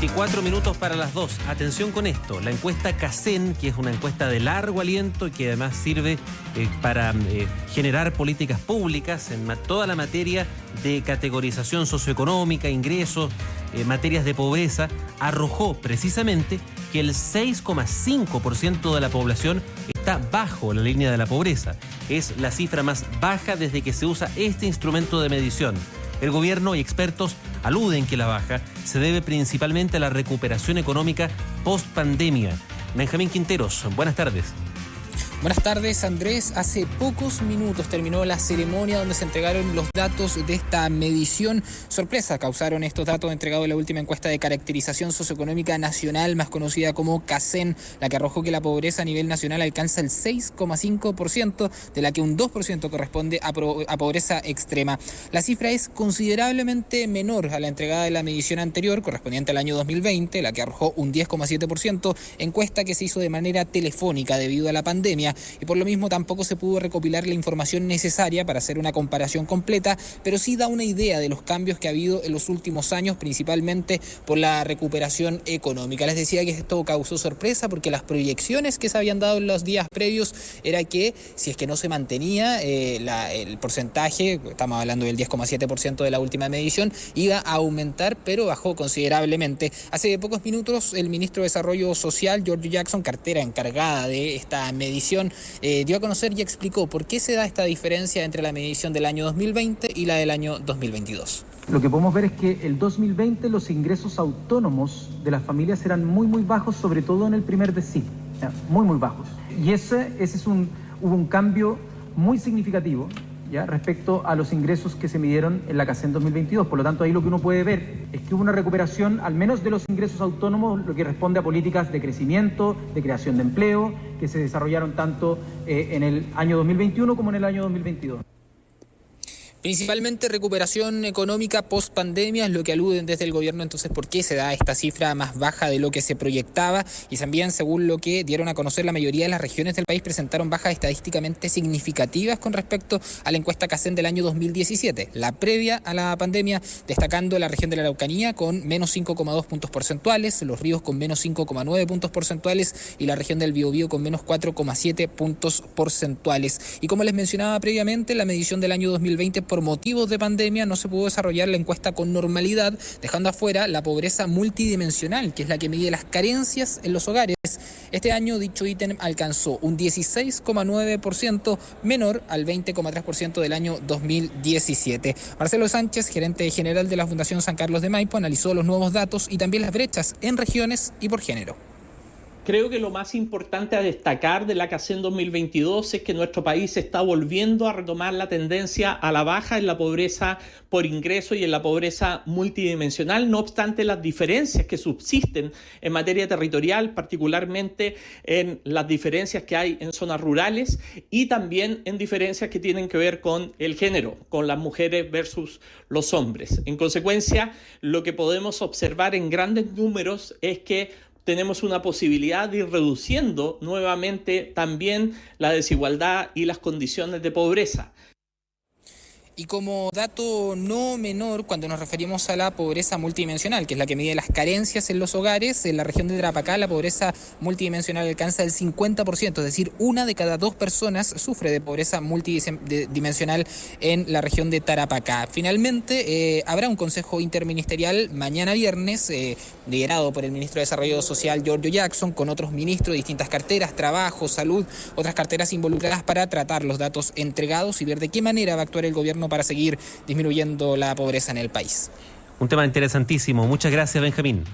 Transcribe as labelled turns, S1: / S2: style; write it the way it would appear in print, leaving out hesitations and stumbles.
S1: 24 minutos para las 2. Atención con esto. La encuesta CACEN, que es una encuesta de largo aliento y que además sirve para generar políticas públicas en toda la materia de categorización socioeconómica, ingresos, materias de pobreza, arrojó precisamente que el 6,5% de la población está bajo la línea de la pobreza. Es la cifra más baja desde que se usa este instrumento de medición. El gobierno y expertos aluden que la baja se debe principalmente a la recuperación económica post-pandemia. Benjamín Quinteros, buenas tardes.
S2: Buenas tardes, Andrés. Hace pocos minutos terminó la ceremonia donde se entregaron los datos de esta medición. Sorpresa causaron estos datos entregados en la última encuesta de caracterización socioeconómica nacional, más conocida como CACEN, la que arrojó que la pobreza a nivel nacional alcanza el 6,5%, de la que un 2% corresponde a pobreza extrema. La cifra es considerablemente menor a la entregada de la medición anterior, correspondiente al año 2020, la que arrojó un 10,7%, encuesta que se hizo de manera telefónica debido a la pandemia. Y por lo mismo tampoco se pudo recopilar la información necesaria para hacer una comparación completa, pero sí da una idea de los cambios que ha habido en los últimos años, principalmente por la recuperación económica. Les decía que esto causó sorpresa porque las proyecciones que se habían dado en los días previos era que si es que no se mantenía el porcentaje, estamos hablando del 10,7% de la última medición, iba a aumentar, pero bajó considerablemente. Hace pocos minutos el ministro de Desarrollo Social, Giorgio Jackson, cartera encargada de esta medición, dio a conocer y explicó por qué se da esta diferencia entre la medición del año 2020 y la del año 2022.
S3: Lo que podemos ver es que el 2020 los ingresos autónomos de las familias eran muy bajos, sobre todo en el primer decil, muy bajos. Y hubo un cambio muy significativo, ¿ya?, respecto a los ingresos que se midieron en la CACEN 2022. Por lo tanto, ahí lo que uno puede ver es que hubo una recuperación, al menos de los ingresos autónomos, lo que responde a políticas de crecimiento, de creación de empleo, que se desarrollaron tanto en el año 2021 como en el año 2022.
S2: Principalmente recuperación económica post pandemia es lo que aluden desde el gobierno. Entonces, ¿por qué se da esta cifra más baja de lo que se proyectaba? Y también, según lo que dieron a conocer, la mayoría de las regiones del país presentaron bajas estadísticamente significativas con respecto a la encuesta CACEN del año 2017, la previa a la pandemia, destacando la región de la Araucanía con menos 5,2 puntos porcentuales, Los Ríos con menos 5,9 puntos porcentuales y la región del Biobío con menos 4,7 puntos porcentuales. Y como les mencionaba previamente, la medición del año 2020 por motivos de pandemia no se pudo desarrollar la encuesta con normalidad, dejando afuera la pobreza multidimensional, que es la que mide las carencias en los hogares. Este año dicho ítem alcanzó un 16,9% menor al 20,3% del año 2017. Marcelo Sánchez, gerente general de la Fundación San Carlos de Maipo, analizó los nuevos datos y también las brechas en regiones y por género.
S4: Creo que lo más importante a destacar de la CACEN 2022 es que nuestro país está volviendo a retomar la tendencia a la baja en la pobreza por ingreso y en la pobreza multidimensional, no obstante las diferencias que subsisten en materia territorial, particularmente en las diferencias que hay en zonas rurales y también en diferencias que tienen que ver con el género, con las mujeres versus los hombres. En consecuencia, lo que podemos observar en grandes números es que tenemos una posibilidad de ir reduciendo nuevamente también la desigualdad y las condiciones de pobreza.
S2: Y como dato no menor, cuando nos referimos a la pobreza multidimensional, que es la que mide las carencias en los hogares, en la región de Tarapacá la pobreza multidimensional alcanza el 50%, es decir, 1 de cada 2 personas sufre de pobreza multidimensional en la región de Tarapacá. Finalmente, habrá un consejo interministerial mañana viernes, liderado por el ministro de Desarrollo Social, Giorgio Jackson, con otros ministros de distintas carteras, trabajo, salud, otras carteras involucradas para tratar los datos entregados y ver de qué manera va a actuar el gobierno para seguir disminuyendo la pobreza en el país.
S1: Un tema interesantísimo. Muchas gracias, Benjamín.